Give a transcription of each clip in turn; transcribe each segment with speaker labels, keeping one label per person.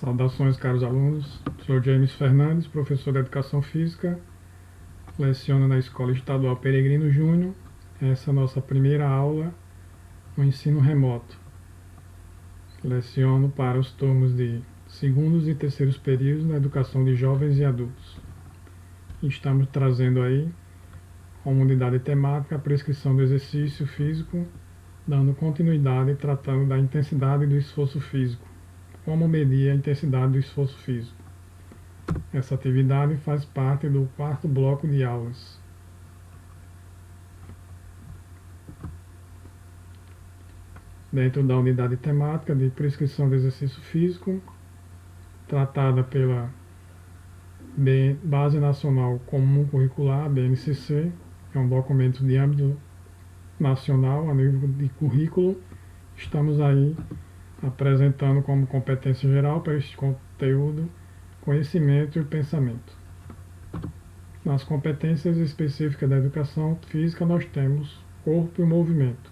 Speaker 1: Saudações, caros alunos. Sou James Fernandes, professor de Educação Física. Leciono na Escola Estadual Peregrino Júnior. Essa é a nossa primeira aula no ensino remoto. Leciono para os turnos de segundos e terceiros períodos na educação de jovens e adultos. Estamos trazendo aí, como unidade temática, a prescrição do exercício físico, dando continuidade e tratando da intensidade do esforço físico. Como medir a intensidade do esforço físico. Essa atividade faz parte do quarto bloco de aulas. Dentro da unidade temática de prescrição de exercício físico, tratada pela Base Nacional Comum Curricular, BNCC, é um documento de âmbito nacional a nível de currículo. Estamos aí apresentando como competência geral para este conteúdo conhecimento e pensamento. Nas competências específicas da educação física nós temos corpo e movimento,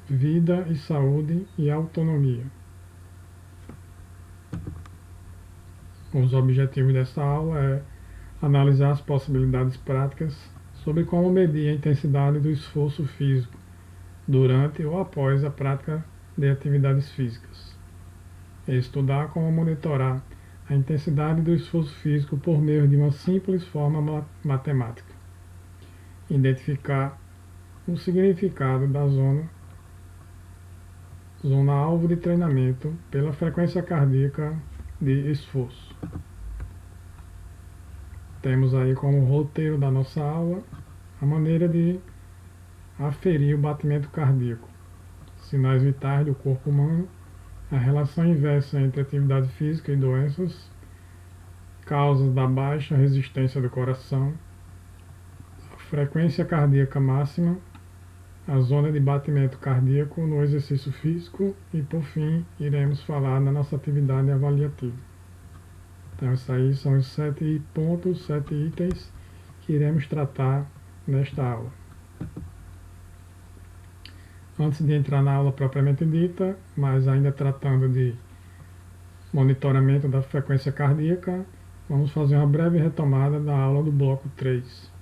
Speaker 1: vida e saúde e autonomia. Os objetivos dessa aula é analisar as possibilidades práticas sobre como medir a intensidade do esforço físico durante ou após a prática de atividades físicas. Estudar como monitorar a intensidade do esforço físico por meio de uma simples forma matemática. Identificar o significado da zona alvo de treinamento pela frequência cardíaca de esforço. Temos aí como roteiro da nossa aula a maneira de aferir o batimento cardíaco, sinais vitais do corpo humano, a relação inversa entre atividade física e doenças, causas da baixa resistência do coração, a frequência cardíaca máxima, a zona de batimento cardíaco no exercício físico e, por fim, iremos falar da nossa atividade avaliativa. Então, esses aí são os 7 pontos, 7 itens que iremos tratar nesta aula. Antes de entrar na aula propriamente dita, mas ainda tratando de monitoramento da frequência cardíaca, vamos fazer uma breve retomada da aula do bloco 3.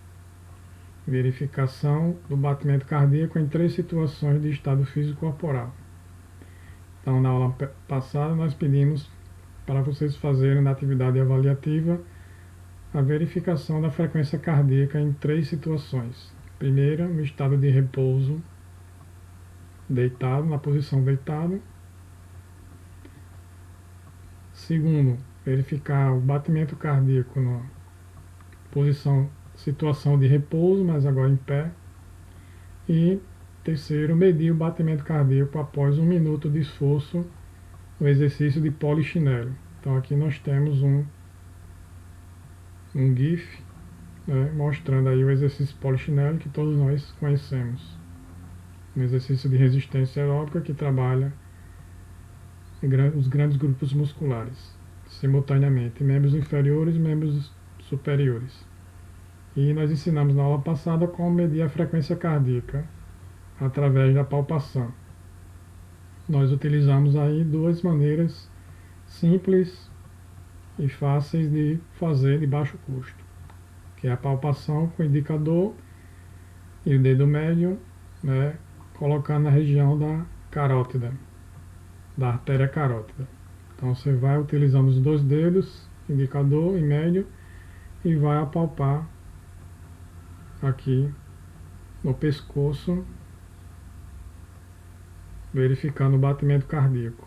Speaker 1: Verificação do batimento cardíaco em 3 situações de estado físico corporal. Então, na aula passada, nós pedimos para vocês fazerem na atividade avaliativa a verificação da frequência cardíaca em 3 situações. Primeira, no estado de repouso, deitado, na posição deitado. Segundo, verificar o batimento cardíaco na situação de repouso, mas agora em pé. E terceiro, medir o batimento cardíaco após 1 minuto de esforço no exercício de polichinelo. Então aqui nós temos um GIF, né, mostrando aí o exercício polichinelo que todos nós conhecemos. Um exercício de resistência aeróbica que trabalha os grandes grupos musculares, simultaneamente, membros inferiores e membros superiores. E nós ensinamos na aula passada como medir a frequência cardíaca através da palpação. Nós utilizamos aí 2 maneiras simples e fáceis de fazer de baixo custo, que é a palpação com o indicador e o dedo médio, né, colocando na região da carótida, da artéria carótida. Então você vai utilizando os 2 dedos, indicador e médio, e vai apalpar aqui no pescoço, verificando o batimento cardíaco,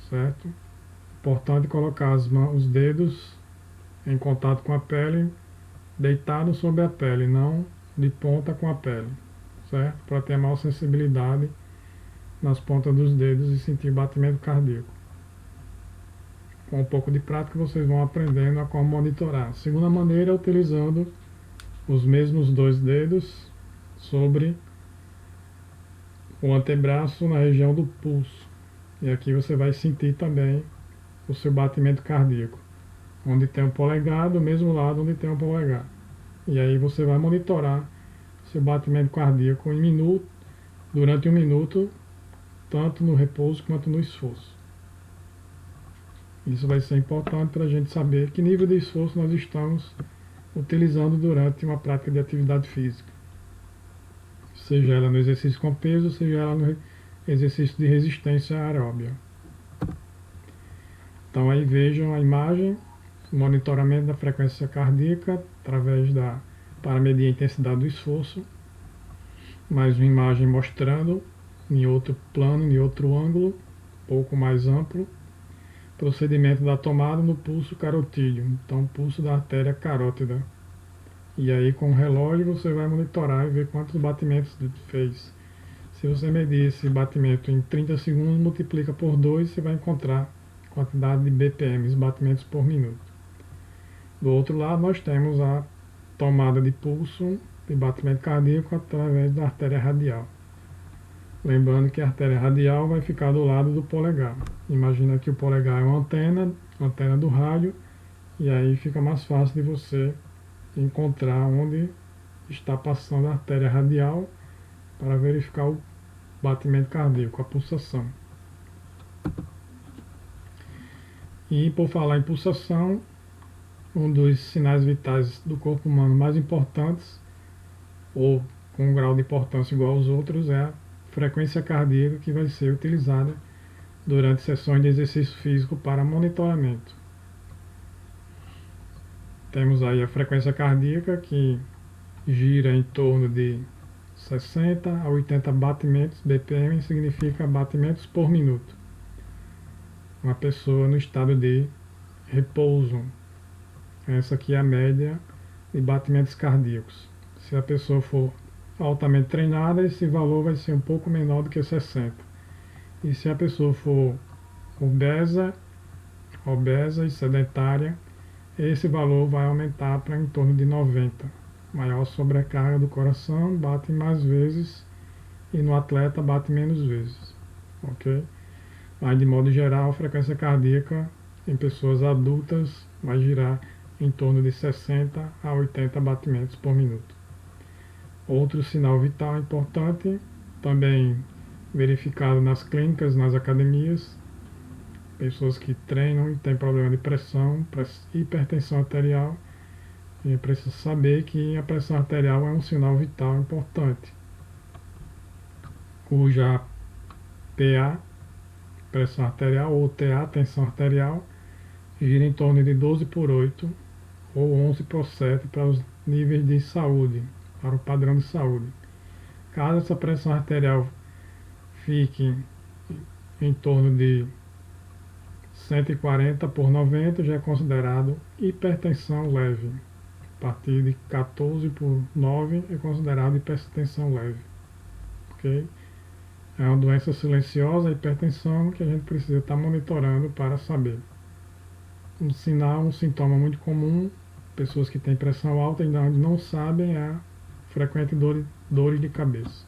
Speaker 1: certo? Importante colocar os dedos em contato com a pele, deitado sobre a pele, não de ponta com a pele, certo? Para ter maior sensibilidade nas pontas dos dedos e sentir batimento cardíaco. Com um pouco de prática vocês vão aprendendo a como monitorar. A segunda maneira é utilizando os mesmos 2 dedos sobre o antebraço na região do pulso. E aqui você vai sentir também o seu batimento cardíaco. Onde tem o polegar, do mesmo lado onde tem o polegar. E aí você vai monitorar seu batimento cardíaco durante 1 minuto, tanto no repouso quanto no esforço. Isso vai ser importante para a gente saber que nível de esforço nós estamos utilizando durante uma prática de atividade física, seja ela no exercício com peso, seja ela no exercício de resistência aeróbia. Então aí vejam a imagem, monitoramento da frequência cardíaca para medir a intensidade do esforço, mais uma imagem mostrando em outro plano, em outro ângulo, um pouco mais amplo, procedimento da tomada no pulso carotídeo, então pulso da artéria carótida. E aí com o relógio você vai monitorar e ver quantos batimentos fez. Se você medir esse batimento em 30 segundos, multiplica por 2, você vai encontrar a quantidade de BPMs, batimentos por minuto. Do outro lado nós temos a tomada de pulso de batimento cardíaco através da artéria radial. Lembrando que a artéria radial vai ficar do lado do polegar. Imagina que o polegar é uma antena do rádio, e aí fica mais fácil de você encontrar onde está passando a artéria radial para verificar o batimento cardíaco, a pulsação. E por falar em pulsação, um dos sinais vitais do corpo humano mais importantes, ou com um grau de importância igual aos outros, é a frequência cardíaca, que vai ser utilizada durante sessões de exercício físico para monitoramento. Temos aí a frequência cardíaca, que gira em torno de 60 a 80 batimentos. BPM significa batimentos por minuto. Uma pessoa no estado de repouso. Essa aqui é a média de batimentos cardíacos. Se a pessoa for altamente treinada, esse valor vai ser um pouco menor do que 60. E se a pessoa for obesa e sedentária, esse valor vai aumentar para em torno de 90. Maior sobrecarga do coração, bate mais vezes, e no atleta bate menos vezes. Ok? Mas de modo geral, a frequência cardíaca em pessoas adultas vai girar em torno de 60 a 80 batimentos por minuto. Outro sinal vital importante, também verificado nas clínicas, nas academias, pessoas que treinam e têm problema de pressão, hipertensão arterial, e precisa saber que a pressão arterial é um sinal vital importante, cuja PA, pressão arterial, ou TA, tensão arterial, gira em torno de 12/8 ou 11/7 para os níveis de saúde, para o padrão de saúde. Caso essa pressão arterial fique em torno de 140/90, já é considerado hipertensão leve. A partir de 14/9 é considerado hipertensão leve. Ok? É uma doença silenciosa, a hipertensão, que a gente precisa estar monitorando para saber. Um sinal, um sintoma muito comum, pessoas que têm pressão alta ainda não sabem, é a frequente dores de cabeça.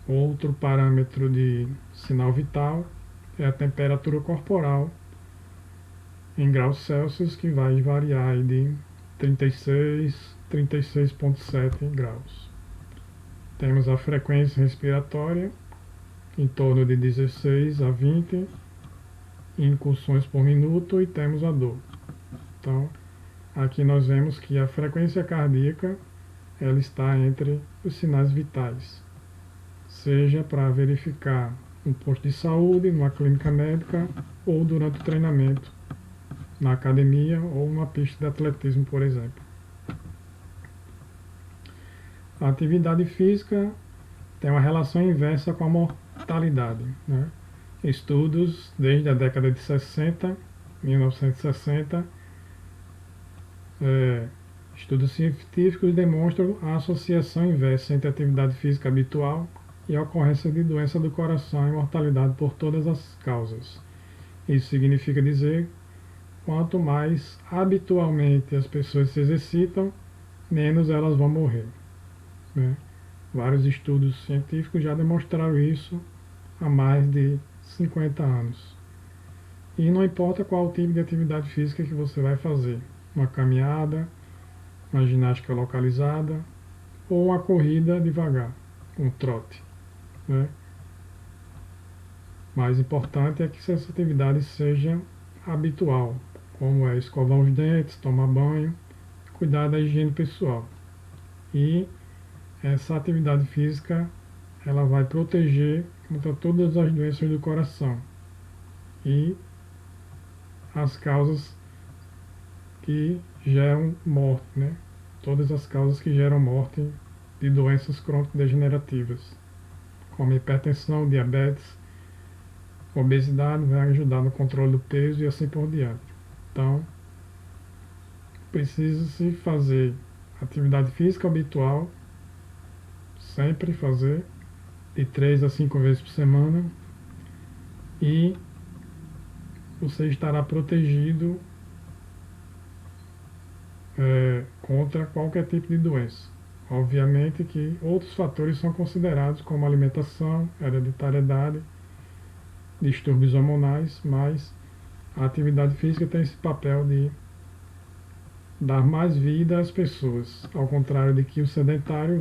Speaker 1: Outro parâmetro de sinal vital é a temperatura corporal em graus Celsius, que vai variar de 36,7 graus. Temos a frequência respiratória em torno de 16 a 20 incursões por minuto, e temos a dor. Então, aqui nós vemos que a frequência cardíaca ela está entre os sinais vitais, seja para verificar um posto de saúde, numa clínica médica, ou durante o treinamento na academia ou numa pista de atletismo, por exemplo. A atividade física tem uma relação inversa com a mortalidade, né? Estudos desde a década de 60, 1960, estudos científicos demonstram a associação inversa entre a atividade física habitual e a ocorrência de doença do coração e mortalidade por todas as causas. Isso significa dizer, quanto mais habitualmente as pessoas se exercitam, menos elas vão morrer, né? Vários estudos científicos já demonstraram isso há mais de 50 anos. E não importa qual tipo de atividade física que você vai fazer, uma caminhada, uma ginástica localizada ou uma corrida devagar, um trote, né? mais importante é que essa atividade seja habitual, como é escovar os dentes, tomar banho, cuidar da higiene pessoal. E essa atividade física ela vai proteger contra todas as doenças do coração e as causas que geram morte, né? Todas as causas que geram morte de doenças crônico-degenerativas, como hipertensão, diabetes, obesidade, vai ajudar no controle do peso e assim por diante. Então, precisa-se fazer atividade física habitual, sempre fazer, de 3 a 5 vezes por semana, e você estará protegido contra qualquer tipo de doença. Obviamente que outros fatores são considerados como alimentação, hereditariedade, distúrbios hormonais, mas a atividade física tem esse papel de dar mais vida às pessoas, ao contrário de que o sedentário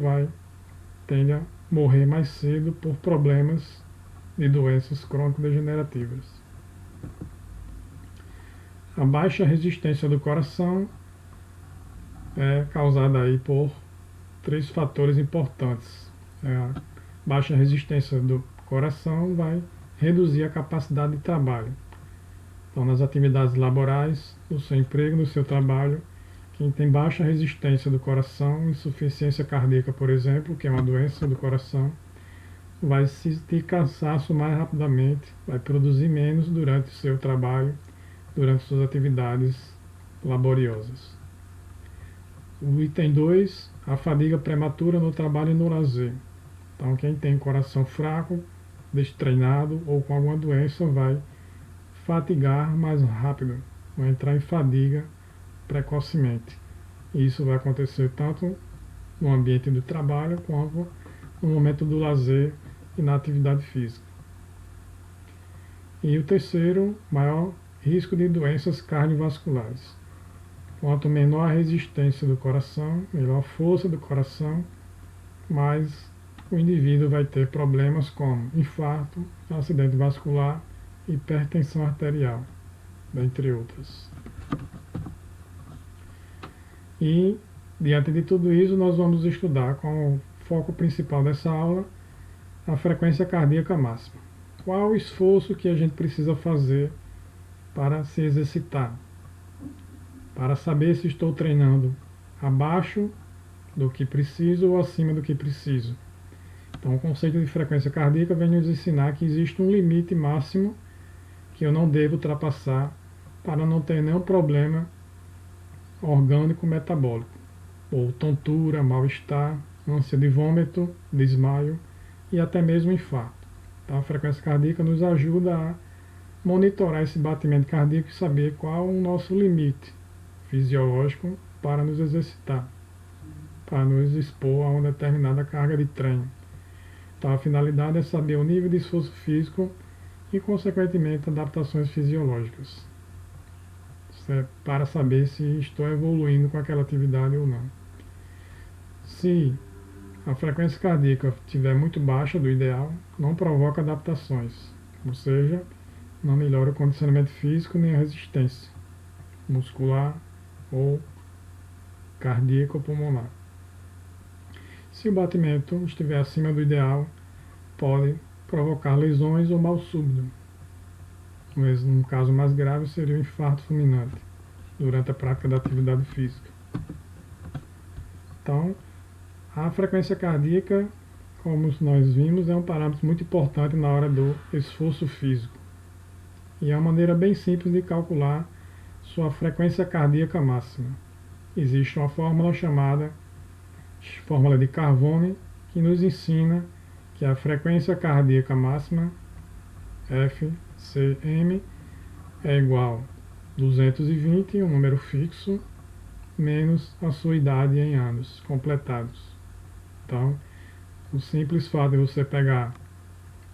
Speaker 1: tende a morrer mais cedo por problemas de doenças crônico-degenerativas. A baixa resistência do coração é causada aí por 3 fatores importantes. A baixa resistência do coração vai reduzir a capacidade de trabalho. Então, nas atividades laborais, no seu emprego, no seu trabalho, quem tem baixa resistência do coração, insuficiência cardíaca, por exemplo, que é uma doença do coração, vai sentir cansaço mais rapidamente, vai produzir menos durante o seu trabalho, durante suas atividades laboriosas. O item 2, a fadiga prematura no trabalho e no lazer. Então, quem tem coração fraco, destreinado ou com alguma doença vai fatigar mais rápido, vai entrar em fadiga precocemente. E isso vai acontecer tanto no ambiente do trabalho quanto no momento do lazer e na atividade física. E o terceiro, maior risco de doenças cardiovasculares. Quanto menor a resistência do coração, melhor a força do coração, mais o indivíduo vai ter problemas como infarto, acidente vascular, hipertensão arterial, dentre outras. E, diante de tudo isso, nós vamos estudar como foco principal dessa aula a frequência cardíaca máxima. Qual o esforço que a gente precisa fazer para se exercitar? Para saber se estou treinando abaixo do que preciso ou acima do que preciso. Então, o conceito de frequência cardíaca vem nos ensinar que existe um limite máximo que eu não devo ultrapassar para não ter nenhum problema orgânico metabólico, ou tontura, mal-estar, ânsia de vômito, desmaio e até mesmo infarto. Então, a frequência cardíaca nos ajuda a monitorar esse batimento cardíaco e saber qual o nosso limite fisiológico para nos exercitar, para nos expor a uma determinada carga de treino. Então, a finalidade é saber o nível de esforço físico e, consequentemente, adaptações fisiológicas, para saber se estou evoluindo com aquela atividade ou não. Se a frequência cardíaca estiver muito baixa do ideal, não provoca adaptações, ou seja, não melhora o condicionamento físico nem a resistência muscular ou cardíaca ou pulmonar. Se o batimento estiver acima do ideal, pode provocar lesões ou mal súbito. Mas, no caso mais grave, seria o infarto fulminante durante a prática da atividade física. Então, a frequência cardíaca, como nós vimos, é um parâmetro muito importante na hora do esforço físico. E é uma maneira bem simples de calcular sua frequência cardíaca máxima. Existe uma fórmula chamada fórmula de Carvone, que nos ensina que a frequência cardíaca máxima, FCM, é igual a 220, um número fixo, menos a sua idade em anos completados. Então, o simples fato de você pegar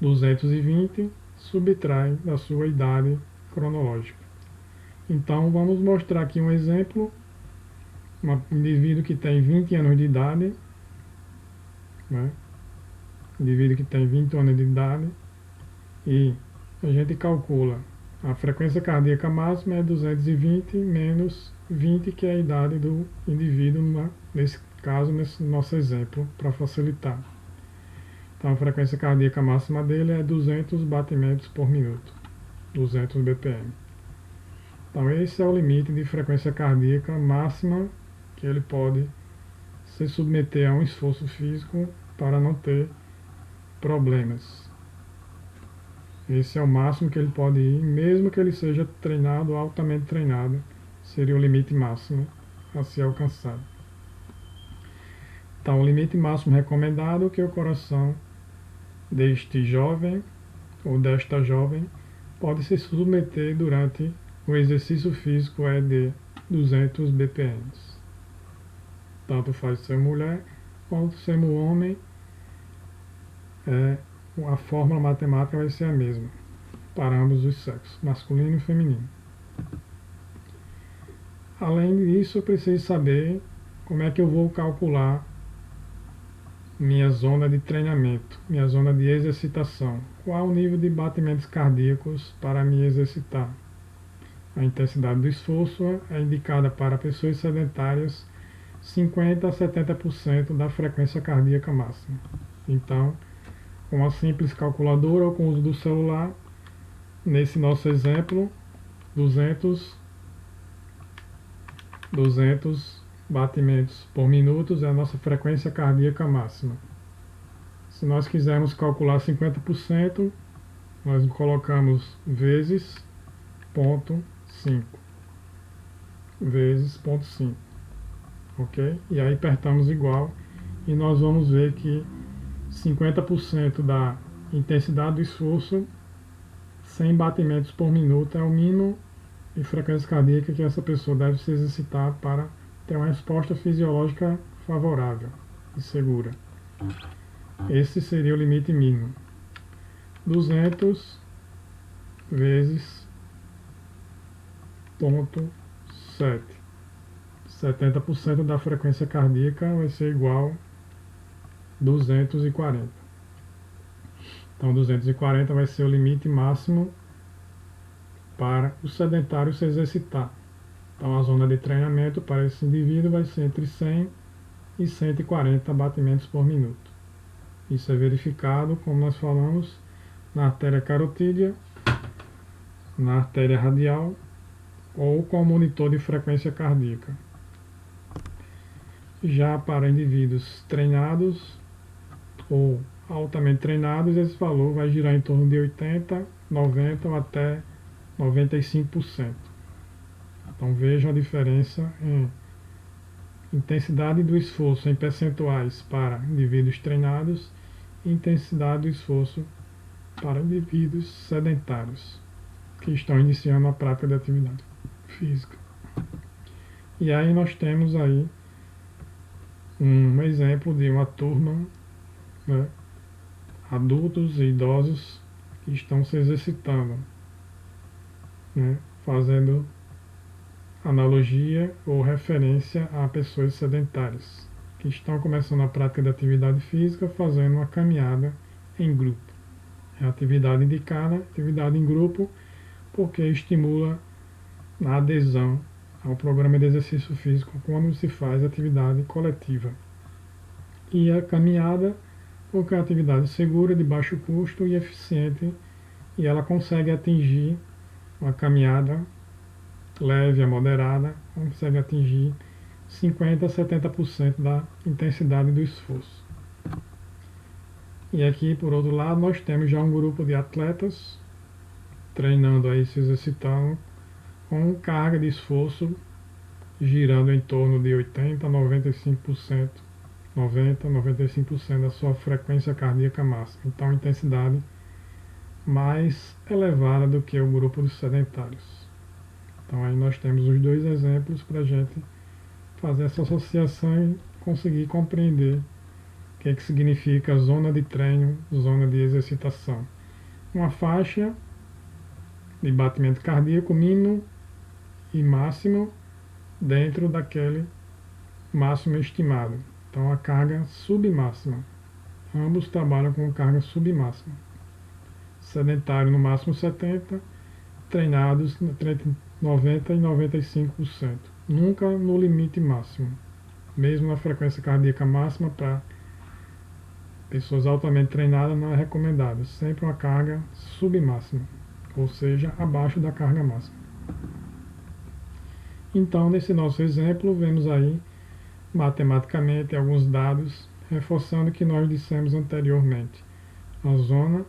Speaker 1: 220, subtrai da sua idade cronológica. Então, vamos mostrar aqui um exemplo. Um indivíduo que tem 20 anos de idade, né? Indivíduo que tem 20 anos de idade e a gente calcula a frequência cardíaca máxima é 220 menos 20, que é a idade do indivíduo, nesse caso, nesse nosso exemplo, para facilitar. Então a frequência cardíaca máxima dele é 200 batimentos por minuto, 200 BPM. Então esse é o limite de frequência cardíaca máxima que ele pode se submeter a um esforço físico para não ter problemas. Esse é o máximo que ele pode ir, mesmo que ele seja treinado, altamente treinado, seria o limite máximo a ser alcançado. Então, o limite máximo recomendado é que o coração deste jovem ou desta jovem pode se submeter durante o exercício físico é de 200 BPM. Tanto faz ser mulher quanto ser homem, a fórmula matemática vai ser a mesma para ambos os sexos, masculino e feminino. Além disso, eu preciso saber como é que eu vou calcular minha zona de treinamento, minha zona de exercitação. Qual o nível de batimentos cardíacos para me exercitar? A intensidade do esforço é indicada para pessoas sedentárias 50 a 70% da frequência cardíaca máxima. Então, com uma simples calculadora ou com o uso do celular, nesse nosso exemplo, 200 batimentos por minuto é a nossa frequência cardíaca máxima. Se nós quisermos calcular 50%, nós colocamos vezes 0,5. Vezes 0,5. Ok? E aí apertamos igual e nós vamos ver que 50% da intensidade do esforço, 100 batimentos por minuto, é o mínimo de frequência cardíaca que essa pessoa deve se exercitar para ter uma resposta fisiológica favorável e segura. Esse seria o limite mínimo. 200 vezes 0,7. 70% da frequência cardíaca vai ser igual a 240. Então 240 vai ser o limite máximo para o sedentário se exercitar. Então a zona de treinamento para esse indivíduo vai ser entre 100 e 140 batimentos por minuto. Isso é verificado, como nós falamos, na artéria carotídea, na artéria radial ou com o monitor de frequência cardíaca. Já para indivíduos treinados ou altamente treinados, esse valor vai girar em torno de 80, 90 ou até 95%. Então vejam a diferença em intensidade do esforço em percentuais para indivíduos treinados e intensidade do esforço para indivíduos sedentários que estão iniciando a prática de atividade física. E aí nós temos aí um exemplo de uma turma, né, adultos e idosos que estão se exercitando, né, fazendo analogia ou referência a pessoas sedentárias que estão começando a prática de atividade física fazendo uma caminhada em grupo. É a atividade indicada, atividade em grupo, porque estimula a adesão ao programa de exercício físico quando se faz atividade coletiva. E a caminhada, porque é uma atividade segura, de baixo custo e eficiente, e ela consegue atingir uma caminhada leve a moderada, consegue atingir 50 a 70% da intensidade do esforço. E aqui, por outro lado, nós temos já um grupo de atletas treinando aí, se exercitando, com carga de esforço girando em torno de 80 a 95%, 90 a 95% da sua frequência cardíaca máxima. Então, intensidade mais elevada do que o grupo dos sedentários. Então aí nós temos os dois exemplos para a gente fazer essa associação e conseguir compreender o que significa zona de treino, zona de exercitação. Uma faixa de batimento cardíaco mínimo e máximo dentro daquele máximo estimado. Então a carga submáxima. Ambos trabalham com carga submáxima. sedentário no máximo 70%, treinados entre 90% e 95%. Nunca no limite máximo. Mesmo na frequência cardíaca máxima, para pessoas altamente treinadas, não é recomendado. Sempre uma carga submáxima, ou seja, abaixo da carga máxima. Então, nesse nosso exemplo, vemos aí matematicamente alguns dados reforçando o que nós dissemos anteriormente. A zona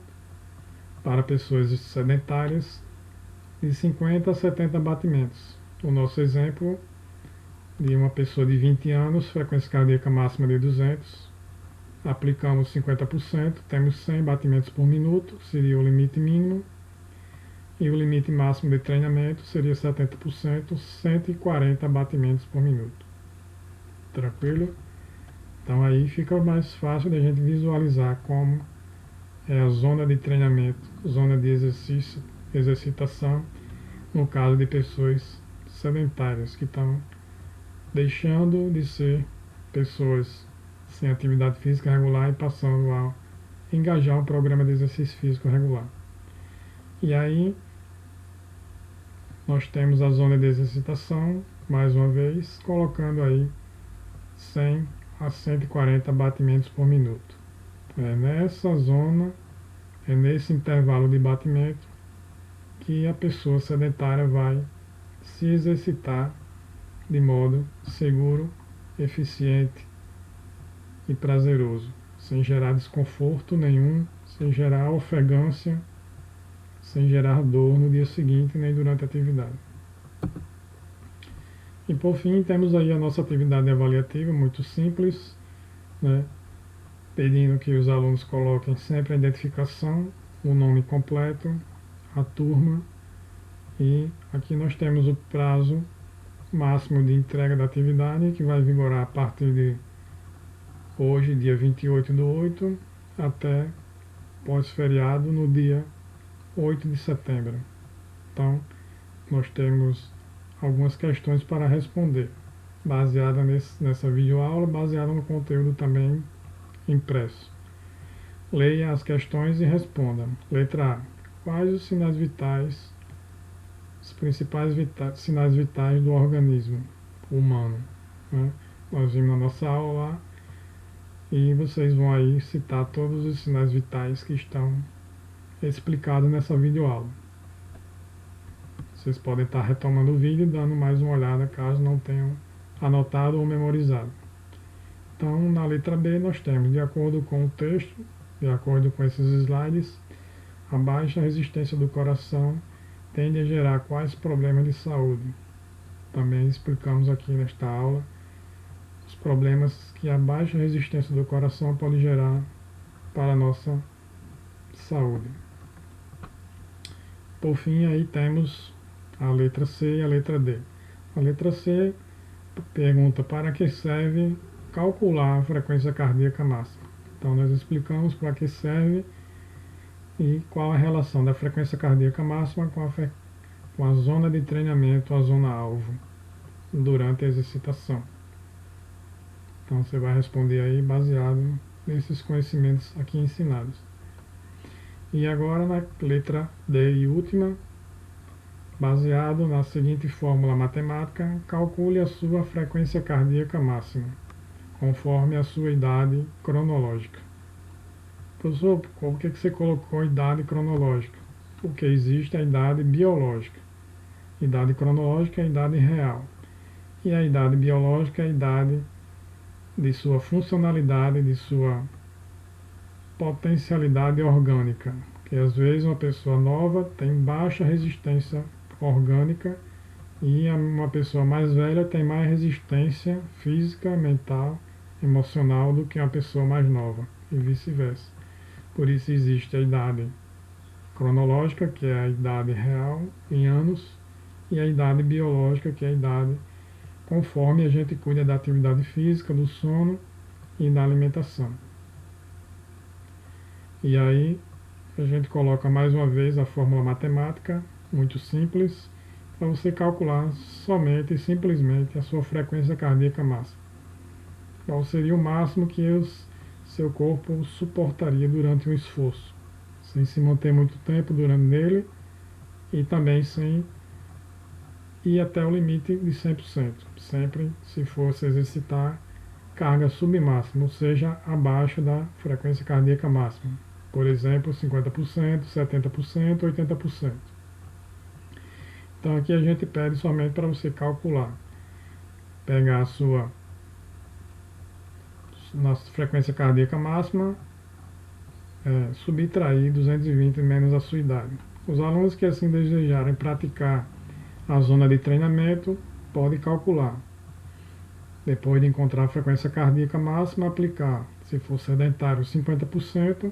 Speaker 1: para pessoas sedentárias de 50 a 70 batimentos. O nosso exemplo de uma pessoa de 20 anos, frequência cardíaca máxima de 200, aplicamos 50%, temos 100 batimentos por minuto, seria o limite mínimo, e o limite máximo de treinamento seria 70%, 140 batimentos por minuto. Tranquilo? Então aí fica mais fácil de a gente visualizar como é a zona de treinamento, zona de exercício, exercitação, no caso de pessoas sedentárias que estão deixando de ser pessoas sem atividade física regular e passando a engajar um programa de exercício físico regular. E aí nós temos a zona de exercitação, mais uma vez, colocando aí 100 a 140 batimentos por minuto. É nessa zona, é nesse intervalo de batimento que a pessoa sedentária vai se exercitar de modo seguro, eficiente e prazeroso, sem gerar desconforto nenhum, sem gerar ofegância, sem gerar dor no dia seguinte nem durante a atividade. E por fim, temos aí a nossa atividade avaliativa, muito simples, né? Pedindo que os alunos coloquem sempre a identificação, o nome completo, a turma, e aqui nós temos o prazo máximo de entrega da atividade, que vai vigorar a partir de hoje, dia 28/8, até pós-feriado, no dia 8 de setembro. Então, nós temos algumas questões para responder, baseada nessa videoaula, baseada no conteúdo também impresso. Leia as questões e responda. Letra A. Quais os sinais vitais, os principais sinais vitais do organismo humano? Né? Nós vimos na nossa aula lá, e vocês vão aí citar todos os sinais vitais que estão explicados nessa videoaula. Vocês podem estar retomando o vídeo e dando mais uma olhada caso não tenham anotado ou memorizado. Então, na letra B, nós temos, de acordo com o texto, de acordo com esses slides, a baixa resistência do coração tende a gerar quais problemas de saúde? Também explicamos aqui nesta aula os problemas que a baixa resistência do coração pode gerar para a nossa saúde. Por fim, aí temos a letra C e a letra D. A letra C pergunta para que serve calcular a frequência cardíaca máxima. Então, nós explicamos para que serve e qual a relação da frequência cardíaca máxima com a zona de treinamento, a zona alvo, durante a exercitação. Então, você vai responder aí baseado nesses conhecimentos aqui ensinados. E agora, na letra D e última, baseado na seguinte fórmula matemática, calcule a sua frequência cardíaca máxima, conforme a sua idade cronológica. Professor, por que você colocou idade cronológica? Porque existe a idade biológica. Idade cronológica é a idade real. E a idade biológica é a idade de sua funcionalidade, de sua potencialidade orgânica. Que às vezes uma pessoa nova tem baixa resistência orgânica e uma pessoa mais velha tem mais resistência física, mental, emocional do que uma pessoa mais nova e vice-versa. Por isso existe a idade cronológica, que é a idade real em anos, e a idade biológica, que é a idade conforme a gente cuida da atividade física, do sono e da alimentação. E aí a gente coloca mais uma vez a fórmula matemática, muito simples, para você calcular somente e simplesmente a sua frequência cardíaca máxima. Qual seria o máximo que seu corpo suportaria durante um esforço, sem se manter muito tempo durante nele e também sem ir até o limite de 100%. Sempre, se for se exercitar, carga submáxima, ou seja, abaixo da frequência cardíaca máxima. Por exemplo, 50%, 70%, 80%. Então aqui a gente pede somente para você calcular. Pegar a sua nossa frequência cardíaca máxima, subtrair 220 menos a sua idade. Os alunos que assim desejarem praticar a zona de treinamento, podem calcular. Depois de encontrar a frequência cardíaca máxima, aplicar, se for sedentário, 50%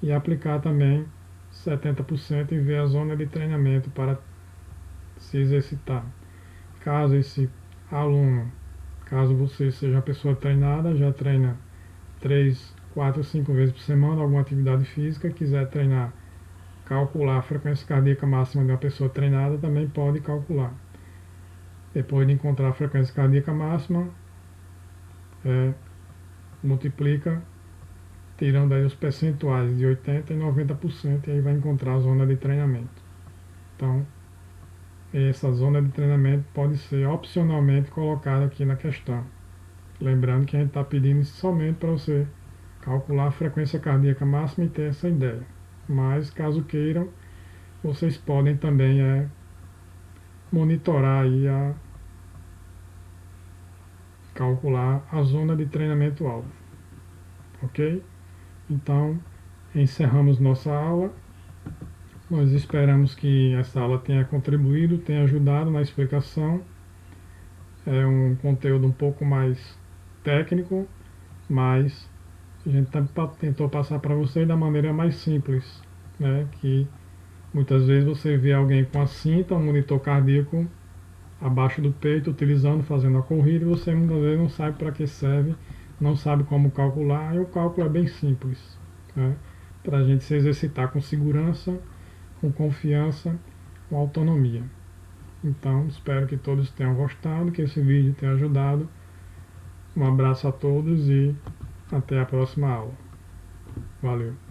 Speaker 1: e aplicar também 70% e ver a zona de treinamento para se exercitar. Caso esse aluno, caso você seja uma pessoa treinada, já treina 3, 4, 5 vezes por semana alguma atividade física, quiser treinar, calcular a frequência cardíaca máxima de uma pessoa treinada, também pode calcular. Depois de encontrar a frequência cardíaca máxima, multiplica, tirando aí os percentuais de 80% e 90%, e aí vai encontrar a zona de treinamento. Então, essa zona de treinamento pode ser opcionalmente colocada aqui na questão. Lembrando que a gente está pedindo isso somente para você calcular a frequência cardíaca máxima e ter essa ideia. Mas, caso queiram, vocês podem também monitorar aí calcular a zona de treinamento alvo. Ok? Então, encerramos nossa aula. Nós esperamos que essa aula tenha contribuído, tenha ajudado na explicação. É um conteúdo um pouco mais técnico, mas a gente tentou passar para vocês da maneira mais simples, né? Que muitas vezes você vê alguém com a cinta, um monitor cardíaco abaixo do peito, utilizando, fazendo a corrida, e você muitas vezes não sabe para que serve, não sabe como calcular, e o cálculo é bem simples, né? Para a gente se exercitar com segurança, com confiança, com autonomia. Então, espero que todos tenham gostado, que esse vídeo tenha ajudado. Um abraço a todos e até a próxima aula. Valeu!